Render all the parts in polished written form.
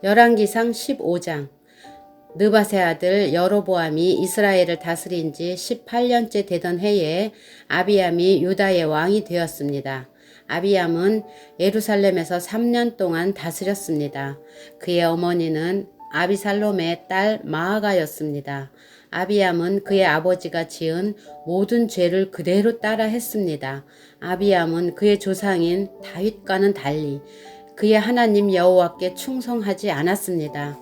열왕기상 15장. 느밧의 아들 여로보암이 이스라엘을 다스린 지 18년째 되던 해에 아비암이 유다의 왕이 되었습니다. 아비암은 예루살렘에서 3년 동안 다스렸습니다. 그의 어머니는 아비살롬의 딸 마아가였습니다. 아비암은 그의 아버지가 지은 모든 죄를 그대로 따라 했습니다. 아비암은 그의 조상인 다윗과는 달리 그의 하나님 여호와께 충성하지 않았습니다.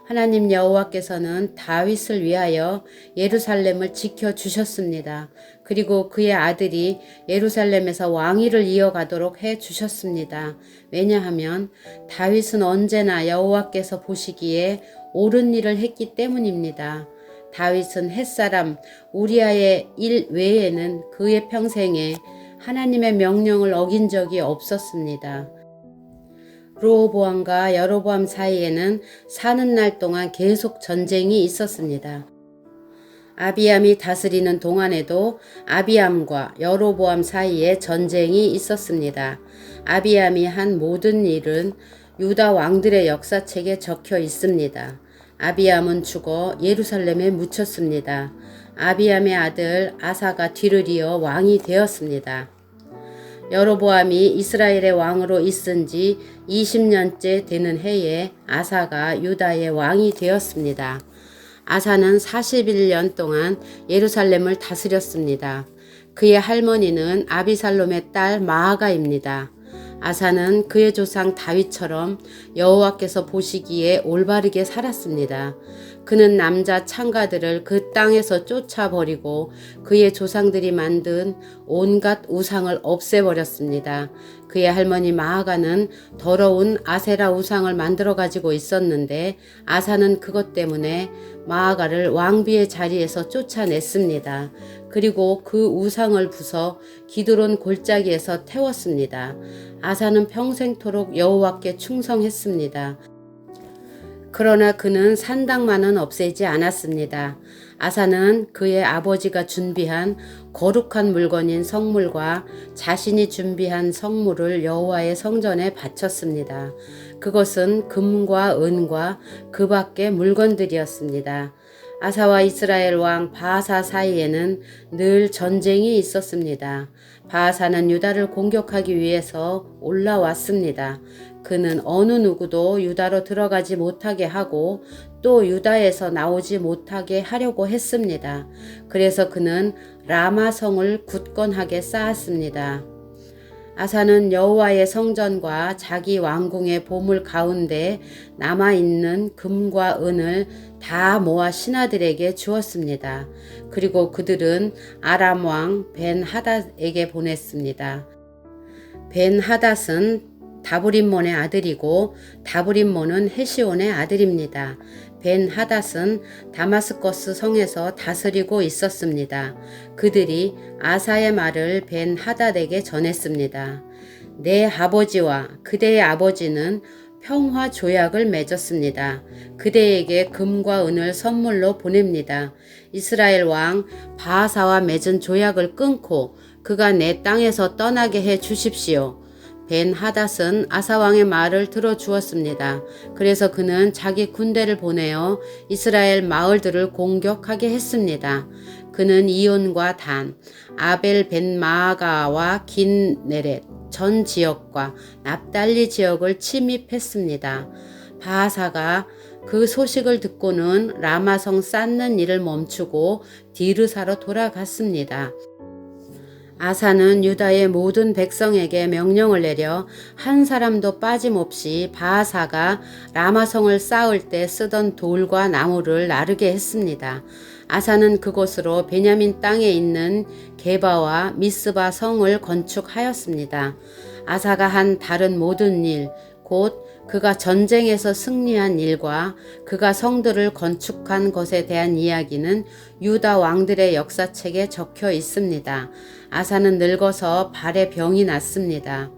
하나님 여호와께서는 다윗을 위하여 예루살렘을 지켜주셨습니다. 그리고 그의 아들이 예루살렘에서 왕위를 이어가도록 해주셨습니다. 왜냐하면 다윗은 언제나 여호와께서 보시기에 옳은 일을 했기 때문입니다. 다윗은 햇사람 우리아의 일 외에는 그의 평생에 하나님의 명령을 어긴 적이 없었습니다. 르호보암과 여로보암 사이에는 사는 날 동안 계속 전쟁이 있었습니다. 아비암이 다스리는 동안에도 아비암과 여로보암 사이에 전쟁이 있었습니다. 아비암이 한 모든 일은 유다 왕들의 역사책에 적혀 있습니다. 아비암은 죽어 예루살렘에 묻혔습니다. 아비암의 아들 아사가 뒤를 이어 왕이 되었습니다. 여로보암이 이스라엘의 왕으로 있은 지 20년째 되는 해에 아사가 유다의 왕이 되었습니다. 아사는 41년 동안 예루살렘을 다스렸습니다. 그의 할머니는 아비살롬의 딸 마아가입니다. 아사는 그의 조상 다윗처럼 여호와께서 보시기에 올바르게 살았습니다. 그는 남자 창가들을 그 땅에서 쫓아버리고 그의 조상들이 만든 온갖 우상을 없애버렸습니다. 그의 할머니 마아가는 더러운 아세라 우상을 만들어 가지고 있었는데 아사는 그것 때문에 마아가를 왕비의 자리에서 쫓아냈습니다. 그리고 그 우상을 부숴 기드론 골짜기에서 태웠습니다. 아사는 평생토록 여호와께 충성했습니다. 그러나 그는 산당만은 없애지 않았습니다. 아사는 그의 아버지가 준비한 거룩한 물건인 성물과 자신이 준비한 성물을 여호와의 성전에 바쳤습니다. 그것은 금과 은과 그 밖의 물건들이었습니다. 아사와 이스라엘 왕 바아사 사이에는 늘 전쟁이 있었습니다. 바아사는 유다를 공격하기 위해서 올라왔습니다. 그는 어느 누구도 유다로 들어가지 못하게 하고 또 유다에서 나오지 못하게 하려고 했습니다. 그래서 그는 라마성을 굳건하게 쌓았습니다. 아사는 여호와의 성전과 자기 왕궁의 보물 가운데 남아있는 금과 은을 다 모아 신하들에게 주었습니다. 그리고 그들은 아람 왕 벤하닷에게 보냈습니다. 벤하닷은 다브림몬의 아들이고 다브림몬은 헤시온의 아들입니다. 벤하닷은 다마스커스 성에서 다스리고 있었습니다. 그들이 아사의 말을 벤하닷에게 전했습니다. 내 아버지와 그대의 아버지는 평화 조약을 맺었습니다. 그대에게 금과 은을 선물로 보냅니다. 이스라엘 왕 바아사와 맺은 조약을 끊고 그가 내 땅에서 떠나게 해 주십시오. 벤하닷은 아사왕의 말을 들어주었습니다. 그래서 그는 자기 군대를 보내어 이스라엘 마을들을 공격하게 했습니다. 그는 이온과 단, 아벨 벤마아가와 긴네렛 전 지역과 납달리 지역을 침입했습니다. 바아사가 그 소식을 듣고는 라마성 쌓는 일을 멈추고 디르사로 돌아갔습니다. 아사는 유다의 모든 백성에게 명령을 내려 한 사람도 빠짐없이 바아사가 라마성을 쌓을 때 쓰던 돌과 나무를 나르게 했습니다. 아사는 그곳으로 베냐민 땅에 있는 게바와 미스바 성을 건축하였습니다. 아사가 한 다른 모든 일, 곧 그가 전쟁에서 승리한 일과 그가 성들을 건축한 것에 대한 이야기는 유다 왕들의 역사책에 적혀 있습니다. 아사는 늙어서 발에 병이 났습니다.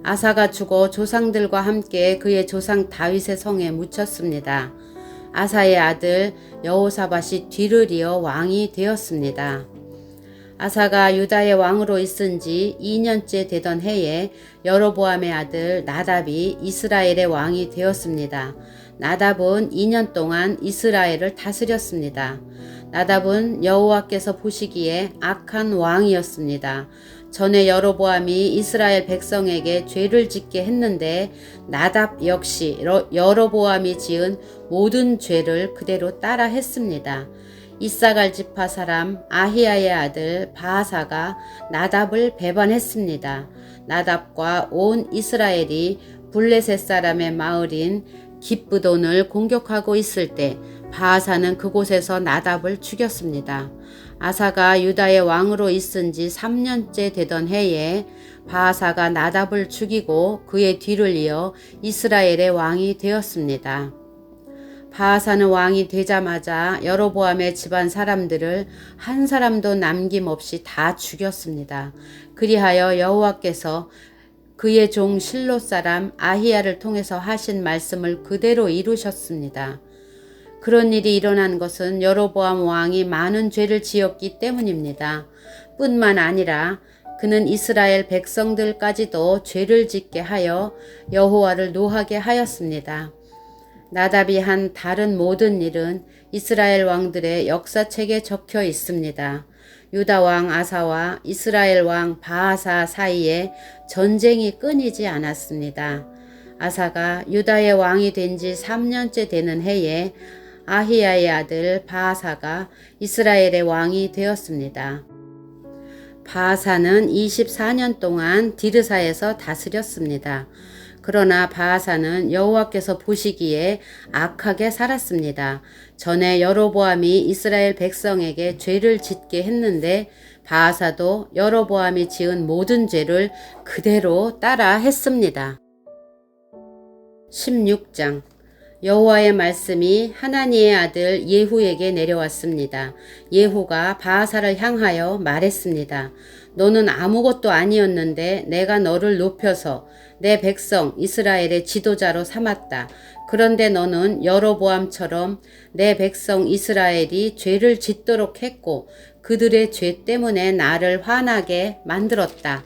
아사가 죽어 조상들과 함께 그의 조상 다윗의 성에 묻혔습니다. 아사의 아들 여호사밧이 뒤를 이어 왕이 되었습니다. 아사가 유다의 왕으로 있은 지 2년째 되던 해에 여로보암의 아들 나답이 이스라엘의 왕이 되었습니다. 나답은 2년 동안 이스라엘을 다스렸습니다. 나답은 여호와께서 보시기에 악한 왕이었습니다. 전에 여로보암이 이스라엘 백성에게 죄를 짓게 했는데 나답 역시 여로보암이 지은 모든 죄를 그대로 따라 했습니다. 이사갈 지파 사람 아히야의 아들 바하사가 나답을 배반했습니다. 나답과 온 이스라엘이 블레셋 사람의 마을인 깁브돈을 공격하고 있을 때 바하사는 그곳에서 나답을 죽였습니다. 아사가 유다의 왕으로 있은 지 3년째 되던 해에 바하사가 나답을 죽이고 그의 뒤를 이어 이스라엘의 왕이 되었습니다. 바하사는 왕이 되자마자 여로보암의 집안 사람들을 한 사람도 남김없이 다 죽였습니다. 그리하여 여호와께서 그의 종 실로 사람 아히야를 통해서 하신 말씀을 그대로 이루셨습니다. 그런 일이 일어난 것은 여로보암 왕이 많은 죄를 지었기 때문입니다. 뿐만 아니라 그는 이스라엘 백성들까지도 죄를 짓게 하여 여호와를 노하게 하였습니다. 나답이 한 다른 모든 일은 이스라엘 왕들의 역사책에 적혀 있습니다. 유다 왕 아사와 이스라엘 왕 바하사 사이에 전쟁이 끊이지 않았습니다. 아사가 유다의 왕이 된 지 3년째 되는 해에 아히야의 아들 바하사가 이스라엘의 왕이 되었습니다. 바하사는 24년 동안 디르사에서 다스렸습니다. 그러나 바하사는 여호와께서 보시기에 악하게 살았습니다. 전에 여로보암이 이스라엘 백성에게 죄를 짓게 했는데 바하사도 여로보암이 지은 모든 죄를 그대로 따라 했습니다. 16장 여호와의 말씀이 하나니의 아들 예후에게 내려왔습니다. 예후가 바하사를 향하여 말했습니다. 너는 아무것도 아니었는데 내가 너를 높여서 내 백성 이스라엘의 지도자로 삼았다. 그런데 너는 여로보암처럼 내 백성 이스라엘이 죄를 짓도록 했고 그들의 죄 때문에 나를 화나게 만들었다.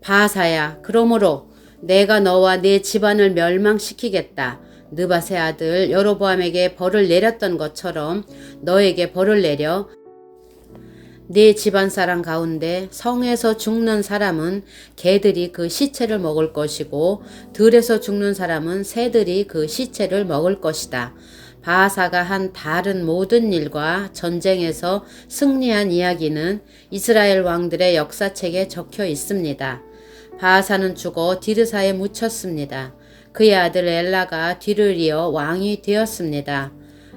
바하사야, 그러므로 내가 너와 네 집안을 멸망시키겠다. 느밧의 아들 여로보암에게 벌을 내렸던 것처럼 너에게 벌을 내려 네 집안 사람 가운데 성에서 죽는 사람은 개들이 그 시체를 먹을 것이고 들에서 죽는 사람은 새들이 그 시체를 먹을 것이다. 바하사가 한 다른 모든 일과 전쟁에서 승리한 이야기는 이스라엘 왕들의 역사책에 적혀 있습니다. 바하사는 죽어 디르사에 묻혔습니다. 그의 아들 엘라가 뒤를 이어 왕이 되었습니다.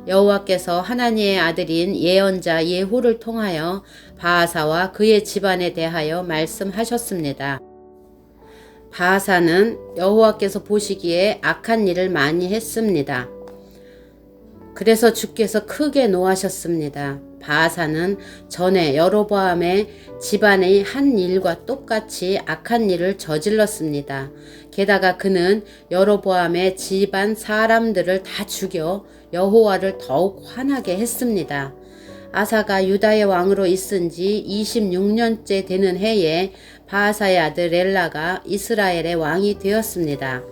여호와께서 하나님의 아들인 예언자 예후를 통하여 바하사와 그의 집안에 대하여 말씀하셨습니다. 바하사는 여호와께서 보시기에 악한 일을 많이 했습니다. 그래서 주께서 크게 노하셨습니다. 바하사는 전에 여로보암의 집안의 한 일과 똑같이 악한 일을 저질렀습니다. 게다가 그는 여로보암의 집안 사람들을 다 죽여 여호와를 더욱 화나게 했습니다. 아사가 유다의 왕으로 있은 지 26년째 되는 해에 바하사의 아들 엘라가 이스라엘의 왕이 되었습니다.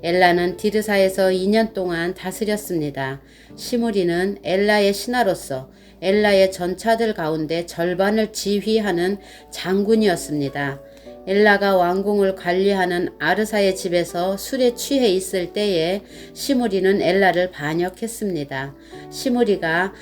엘라는 디르사에서 2년 동안 다스렸습니다. 시므리는 엘라의 신하로서 엘라의 전차들 가운데 절반을 지휘하는 장군이었습니다. 엘라가 왕궁을 관리하는 아르사의 집에서 술에 취해 있을 때에 시므리는 엘라를 반역했습니다. 시므리가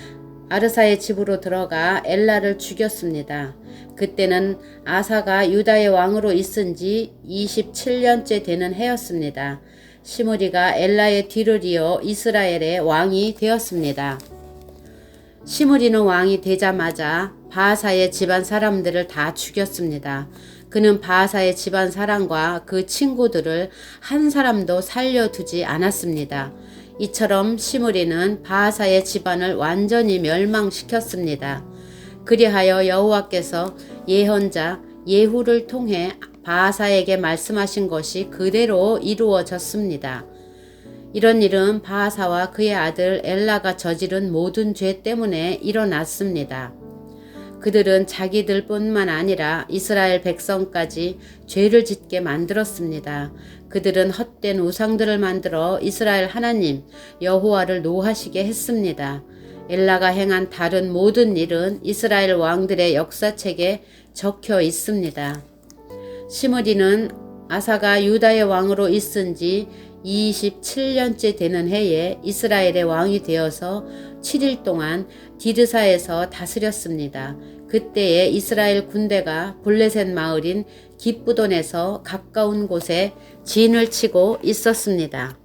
아르사의 집으로 들어가 엘라를 죽였습니다. 그때는 아사가 유다의 왕으로 있은 지 27년째 되는 해였습니다. 시므리가 엘라의 뒤를 이어 이스라엘의 왕이 되었습니다. 시므리는 왕이 되자마자 바하사의 집안 사람들을 다 죽였습니다. 그는 바하사의 집안 사람과 그 친구들을 한 사람도 살려두지 않았습니다. 이처럼 시므리는 바하사의 집안을 완전히 멸망시켰습니다. 그리하여 여호와께서 예언자 예후를 통해 바하사에게 말씀하신 것이 그대로 이루어졌습니다. 이런 일은 바하사와 그의 아들 엘라가 저지른 모든 죄 때문에 일어났습니다. 그들은 자기들뿐만 아니라 이스라엘 백성까지 죄를 짓게 만들었습니다. 그들은 헛된 우상들을 만들어 이스라엘 하나님 여호와를 노하시게 했습니다. 엘라가 행한 다른 모든 일은 이스라엘 왕들의 역사책에 적혀 있습니다. 시므리는 아사가 유다의 왕으로 있은 지 27년째 되는 해에 이스라엘의 왕이 되어서 7일 동안 디르사에서 다스렸습니다. 그때에 이스라엘 군대가 블레셋 마을인 깁부돈에서 가까운 곳에 진을 치고 있었습니다.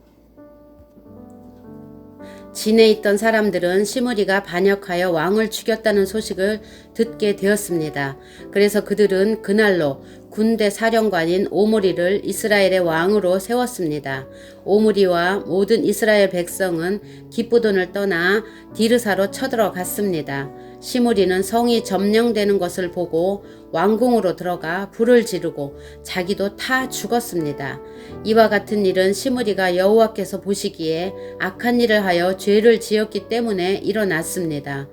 진에 있던 사람들은 시므리가 반역하여 왕을 죽였다는 소식을 듣게 되었습니다. 그래서 그들은 그날로 군대 사령관인 오므리를 이스라엘의 왕으로 세웠습니다. 오므리와 모든 이스라엘 백성은 깁부돈을 떠나 디르사로 쳐들어갔습니다. 시므리는 성이 점령되는 것을 보고 왕궁으로 들어가 불을 지르고 자기도 타 죽었습니다. 이와 같은 일은 시므리가 여호와께서 보시기에 악한 일을 하여 죄를 지었기 때문에 일어났습니다.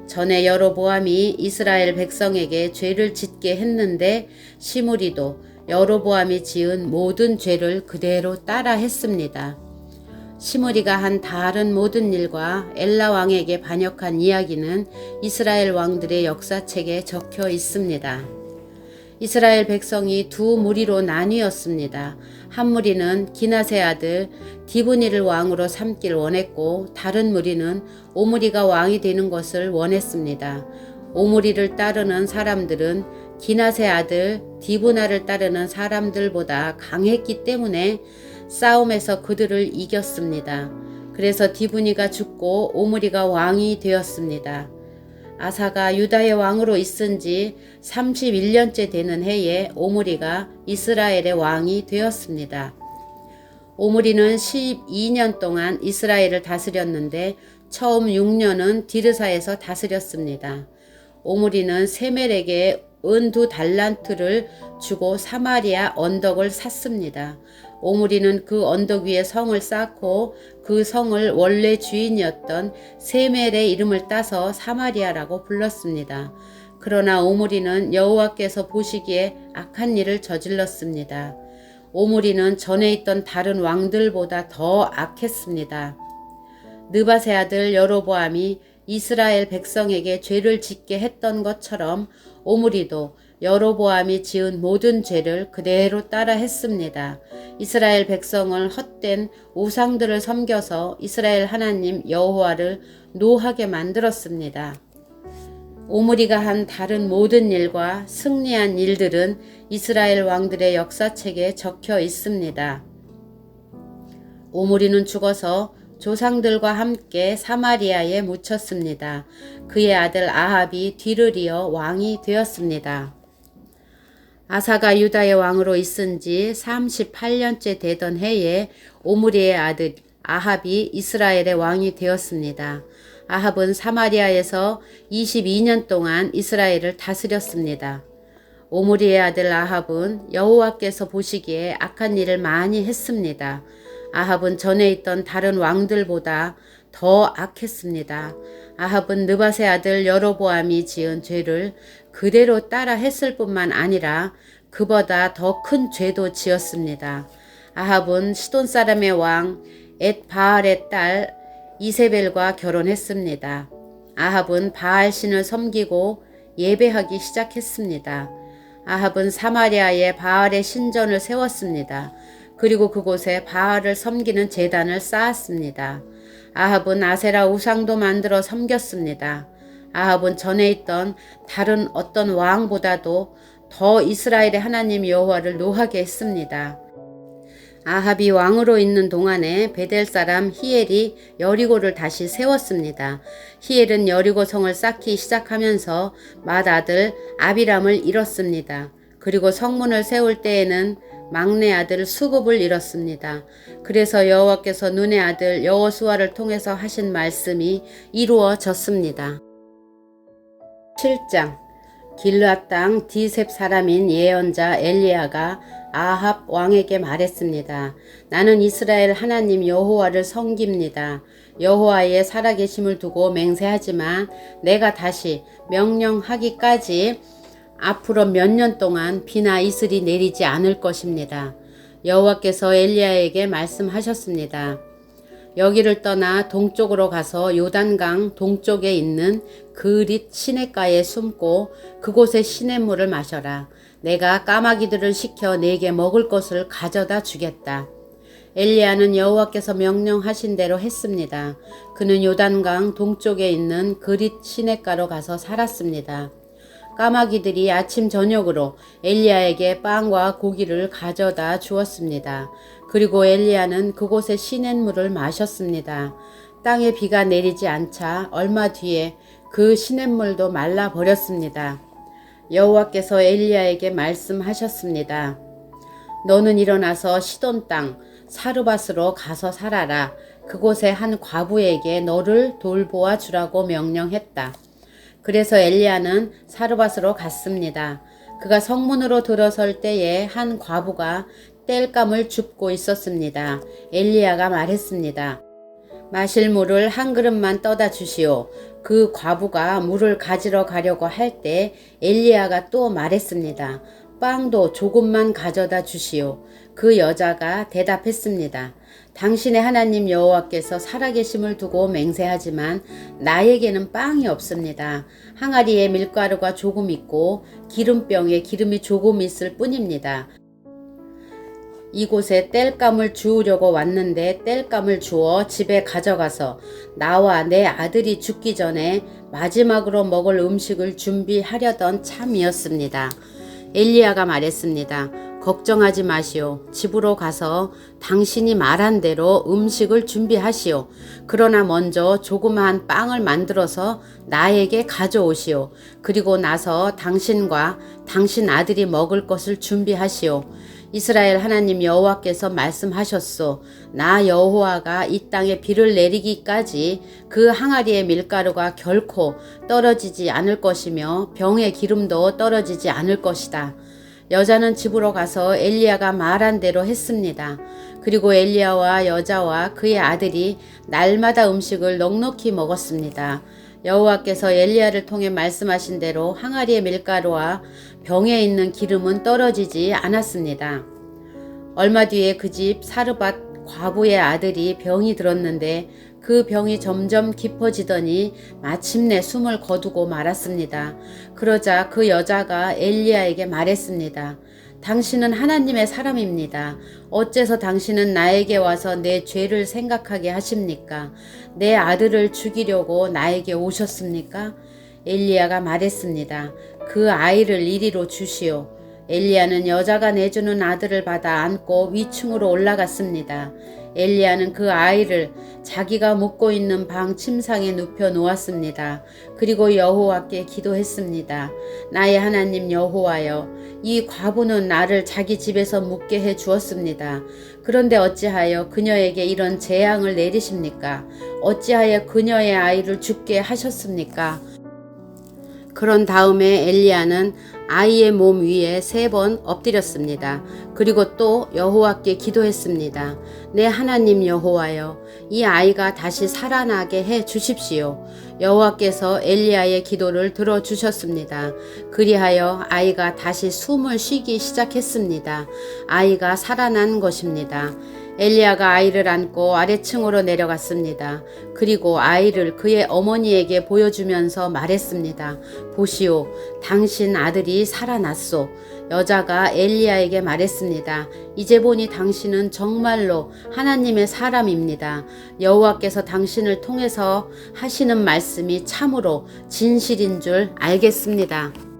전에 여로보암이 이스라엘 백성에게 죄를 짓게 했는데 시므리도 여로보암이 지은 모든 죄를 그대로 따라 했습니다. 시므리가 한 다른 모든 일과 엘라 왕에게 반역한 이야기는 이스라엘 왕들의 역사책에 적혀 있습니다. 이스라엘 백성이 두 무리로 나뉘었습니다. 한 무리는 기낫의 아들 디브니를 왕으로 삼길 원했고 다른 무리는 오므리가 왕이 되는 것을 원했습니다. 오므리를 따르는 사람들은 기낫의 아들 디브나를 따르는 사람들보다 강했기 때문에 싸움에서 그들을 이겼습니다. 그래서 디브니가 죽고 오므리가 왕이 되었습니다. 아사가 유다의 왕으로 있은 지 31년째 되는 해에 오므리가 이스라엘의 왕이 되었습니다. 오므리는 12년 동안 이스라엘을 다스렸는데 처음 6년은 디르사에서 다스렸습니다. 오므리는 세멜에게 은 2달란트를 주고 사마리아 언덕을 샀습니다. 오므리는 그 언덕 위에 성을 쌓고 그 성을 원래 주인이었던 세멜의 이름을 따서 사마리아라고 불렀습니다. 그러나 오므리는 여호와께서 보시기에 악한 일을 저질렀습니다. 오므리는 전에 있던 다른 왕들보다 더 악했습니다. 느밧의 아들 여로보암이 이스라엘 백성에게 죄를 짓게 했던 것처럼 오므리도 여로보암이 지은 모든 죄를 그대로 따라 했습니다. 이스라엘 백성을 헛된 우상들을 섬겨서 이스라엘 하나님 여호와를 노하게 만들었습니다. 오므리가 한 다른 모든 일과 승리한 일들은 이스라엘 왕들의 역사책에 적혀 있습니다. 오므리는 죽어서 조상들과 함께 사마리아에 묻혔습니다. 그의 아들 아합이 뒤를 이어 왕이 되었습니다. 아사가 유다의 왕으로 있은 지 38년째 되던 해에 오므리의 아들 아합이 이스라엘의 왕이 되었습니다. 아합은 사마리아에서 22년 동안 이스라엘을 다스렸습니다. 오므리의 아들 아합은 여호와께서 보시기에 악한 일을 많이 했습니다. 아합은 전에 있던 다른 왕들보다 더 악했습니다. 아합은 느밧의 아들 여로보암이 지은 죄를 그대로 따라 했을 뿐만 아니라 그보다 더 큰 죄도 지었습니다. 아합은 시돈 사람의 왕 엣바알의 딸 이세벨과 결혼했습니다. 아합은 바알 신을 섬기고 예배하기 시작했습니다. 아합은 사마리아에 바알의 신전을 세웠습니다. 그리고 그곳에 바알을 섬기는 제단을 쌓았습니다. 아합은 아세라 우상도 만들어 섬겼습니다. 아합은 전에 있던 다른 어떤 왕보다도 더 이스라엘의 하나님 여호와를 노하게 했습니다. 아합이 왕으로 있는 동안에 베델 사람 히엘이 여리고를 다시 세웠습니다. 히엘은 여리고 성을 쌓기 시작하면서 맏아들 아비람을 잃었습니다. 그리고 성문을 세울 때에는 막내 아들 수급을 잃었습니다. 그래서 여호와께서 눈의 아들 여호수아를 통해서 하신 말씀이 이루어졌습니다. 7장 길르앗 땅 디셉 사람인 예언자 엘리야가 아합 왕에게 말했습니다. 나는 이스라엘 하나님 여호와를 섬깁니다. 여호와의 살아계심을 두고 맹세하지만 내가 다시 명령하기까지 앞으로 몇 년 동안 비나 이슬이 내리지 않을 것입니다. 여호와께서 엘리야에게 말씀하셨습니다. 여기를 떠나 동쪽으로 가서 요단강 동쪽에 있는 그릿 시냇가에 숨고 그곳의 시냇물을 마셔라. 내가 까마귀들을 시켜 네게 먹을 것을 가져다 주겠다. 엘리야는 여호와께서 명령하신 대로 했습니다. 그는 요단강 동쪽에 있는 그릿 시냇가로 가서 살았습니다. 까마귀들이 아침 저녁으로 엘리야에게 빵과 고기를 가져다 주었습니다. 그리고 엘리야는 그곳의 시냇물을 마셨습니다. 땅에 비가 내리지 않자 얼마 뒤에 그 시냇물도 말라 버렸습니다. 여호와께서 엘리야에게 말씀하셨습니다. 너는 일어나서 시돈 땅 사르밧으로 가서 살아라. 그곳의 한 과부에게 너를 돌보아 주라고 명령했다. 그래서 엘리야는 사르밧으로 갔습니다. 그가 성문으로 들어설 때에 한 과부가 땔감을 줍고 있었습니다. 엘리야가 말했습니다. 마실 물을 한 그릇만 떠다 주시오. 그 과부가 물을 가지러 가려고 할 때 엘리야가 또 말했습니다. 빵도 조금만 가져다 주시오. 그 여자가 대답했습니다. 당신의 하나님 여호와께서 살아계심을 두고 맹세하지만 나에게는 빵이 없습니다. 항아리에 밀가루가 조금 있고 기름병에 기름이 조금 있을 뿐입니다. 이곳에 땔감을 주우려고 왔는데 땔감을 주어 집에 가져가서 나와 내 아들이 죽기 전에 마지막으로 먹을 음식을 준비하려던 참이었습니다. 엘리야가 말했습니다. 걱정하지 마시오. 집으로 가서 당신이 말한 대로 음식을 준비하시오. 그러나 먼저 조그마한 빵을 만들어서 나에게 가져오시오. 그리고 나서 당신과 당신 아들이 먹을 것을 준비하시오. 이스라엘 하나님 여호와께서 말씀하셨소. 나 여호와가 이 땅에 비를 내리기까지 그 항아리의 밀가루가 결코 떨어지지 않을 것이며 병의 기름도 떨어지지 않을 것이다. 여자는 집으로 가서 엘리야가 말한 대로 했습니다. 그리고 엘리야와 여자와 그의 아들이 날마다 음식을 넉넉히 먹었습니다. 여호와께서 엘리야를 통해 말씀하신 대로 항아리의 밀가루와 병에 있는 기름은 떨어지지 않았습니다. 얼마 뒤에 그 집 사르밧 과부의 아들이 병이 들었는데 그 병이 점점 깊어지더니 마침내 숨을 거두고 말았습니다. 그러자 그 여자가 엘리야에게 말했습니다. 당신은 하나님의 사람입니다. 어째서 당신은 나에게 와서 내 죄를 생각하게 하십니까? 내 아들을 죽이려고 나에게 오셨습니까? 엘리야가 말했습니다. 그 아이를 이리로 주시오. 엘리야는 여자가 내주는 아들을 받아 안고 위층으로 올라갔습니다. 엘리야는 그 아이를 자기가 묵고 있는 방 침상에 눕혀 놓았습니다. 그리고 여호와께 기도했습니다. 나의 하나님 여호와여, 이 과부는 나를 자기 집에서 묵게 해 주었습니다. 그런데 어찌하여 그녀에게 이런 재앙을 내리십니까? 어찌하여 그녀의 아이를 죽게 하셨습니까? 그런 다음에 엘리야는 아이의 몸 위에 3번 엎드렸습니다. 그리고 또 여호와께 기도했습니다. 내 하나님 여호와여, 이 아이가 다시 살아나게 해 주십시오. 여호와께서 엘리야의 기도를 들어주셨습니다. 그리하여 아이가 다시 숨을 쉬기 시작했습니다. 아이가 살아난 것입니다. 엘리야가 아이를 안고 아래층으로 내려갔습니다. 그리고 아이를 그의 어머니에게 보여주면서 말했습니다. 보시오, 당신 아들이 살아났소. 여자가 엘리야에게 말했습니다. 이제 보니 당신은 정말로 하나님의 사람입니다. 여호와께서 당신을 통해서 하시는 말씀이 참으로 진실인 줄 알겠습니다.